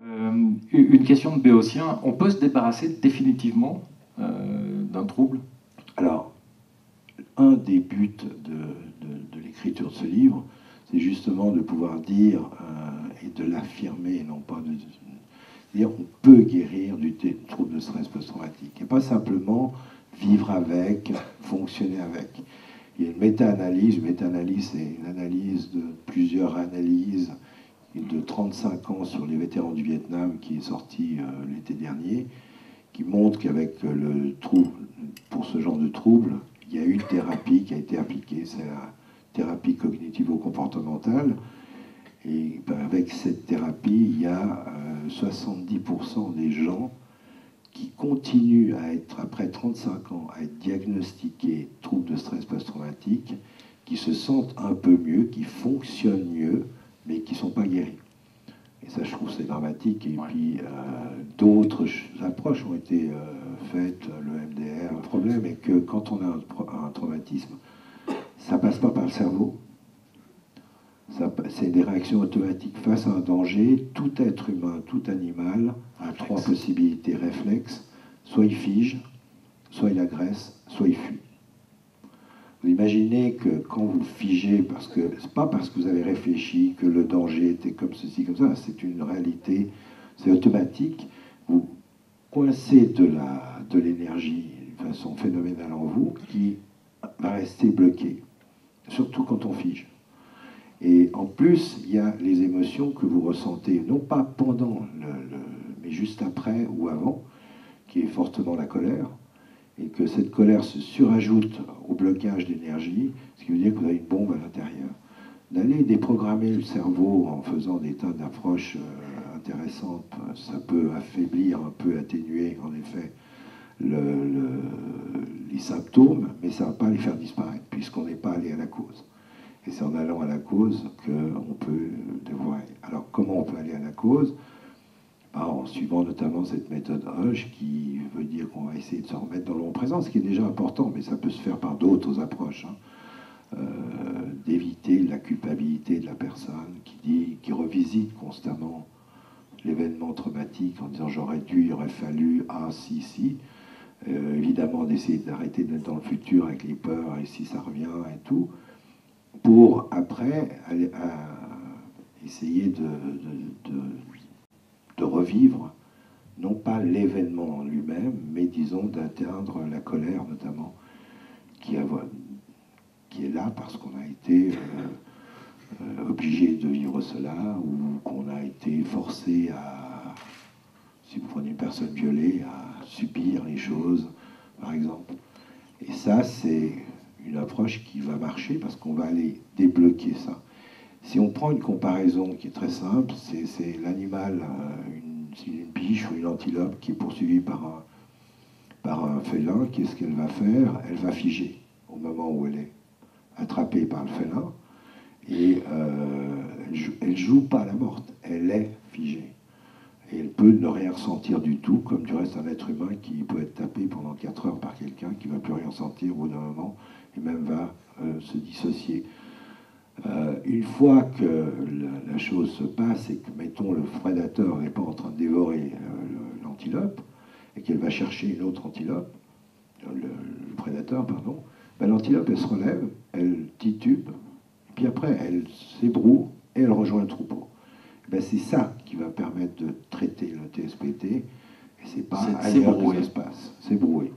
Une question de Béotien, on peut se débarrasser définitivement d'un trouble? Alors, un des buts de l'écriture de ce livre, c'est justement de pouvoir dire et de l'affirmer, non pas de dire on peut guérir du trouble de stress post-traumatique, et pas simplement vivre avec, fonctionner avec. Il y a une méta-analyse. Une méta-analyse, c'est une analyse de plusieurs analyses de 35 ans sur les vétérans du Vietnam qui est sortie l'été dernier, qui montre qu'avec le trouble, pour ce genre de trouble, il y a une thérapie qui a été appliquée, c'est la thérapie cognitivo-comportementale. Et ben, avec cette thérapie, il y a 70% des gens qui continuent à être, après 35 ans, à être diagnostiqués troubles de stress post-traumatique, qui se sentent un peu mieux, qui fonctionnent mieux, mais qui ne sont pas guéris. Et ça, je trouve, c'est dramatique. Et puis, d'autres approches ont été faites, le MDR. Le problème est que quand on a un traumatisme, ça ne passe pas par le cerveau. C'est des réactions automatiques face à un danger. Tout être humain, tout animal a trois possibilités réflexes. Soit il fige, soit il agresse, soit il fuit. Vous imaginez que quand vous figez, parce que c'est pas parce que vous avez réfléchi que le danger était comme ceci, comme ça, c'est une réalité, c'est automatique. Vous coincez de l'énergie d'une façon phénoménale en vous qui va rester bloquée, surtout quand on fige. Et en plus, il y a les émotions que vous ressentez, non pas pendant, mais juste après ou avant, qui est fortement la colère, et que cette colère se surajoute au blocage d'énergie, ce qui veut dire que vous avez une bombe à l'intérieur. D'aller déprogrammer le cerveau en faisant des tas d'approches intéressantes, ça peut affaiblir, un peu atténuer, en effet, les symptômes, mais ça ne va pas les faire disparaître, puisqu'on n'est pas allé à la cause. Et c'est en allant à la cause qu'on peut dévoiler. Alors, comment on peut aller à la cause? En suivant notamment cette méthode Hodge, qui veut dire qu'on va essayer de se remettre dans le moment présent, ce qui est déjà important, mais ça peut se faire par d'autres approches, d'éviter la culpabilité de la personne qui revisite constamment l'événement traumatique en disant j'aurais dû, il aurait fallu, ah si, si. Évidemment d'essayer d'arrêter d'être dans le futur avec les peurs et si ça revient et tout, pour après aller essayer de revivre, non pas l'événement en lui-même, mais disons d'atteindre la colère notamment, qui est là parce qu'on a été obligé de vivre cela, ou qu'on a été forcé à, si vous prenez une personne violée, à subir les choses, par exemple. Et ça, c'est une approche qui va marcher parce qu'on va aller débloquer ça. Si on prend une comparaison qui est très simple, c'est l'animal, une biche ou une antilope qui est poursuivie par un félin. Qu'est-ce qu'elle va faire? Elle va figer au moment où elle est attrapée par le félin. Et elle ne joue pas à la morte, elle est figée. Et elle peut ne rien ressentir du tout, comme du reste un être humain qui peut être tapé pendant 4 heures par quelqu'un qui ne va plus rien sentir au bout d'un moment, et même va se dissocier. Une fois que la chose se passe et que, mettons, le prédateur n'est pas en train de dévorer l'antilope, et qu'elle va chercher une autre antilope, le prédateur, pardon, ben, l'antilope, elle se relève, elle titube, et puis après, elle s'ébroue et elle rejoint le troupeau. Ben, c'est ça qui va permettre de traiter le TSPT, et c'est pas aller dans l'espace, c'est broué.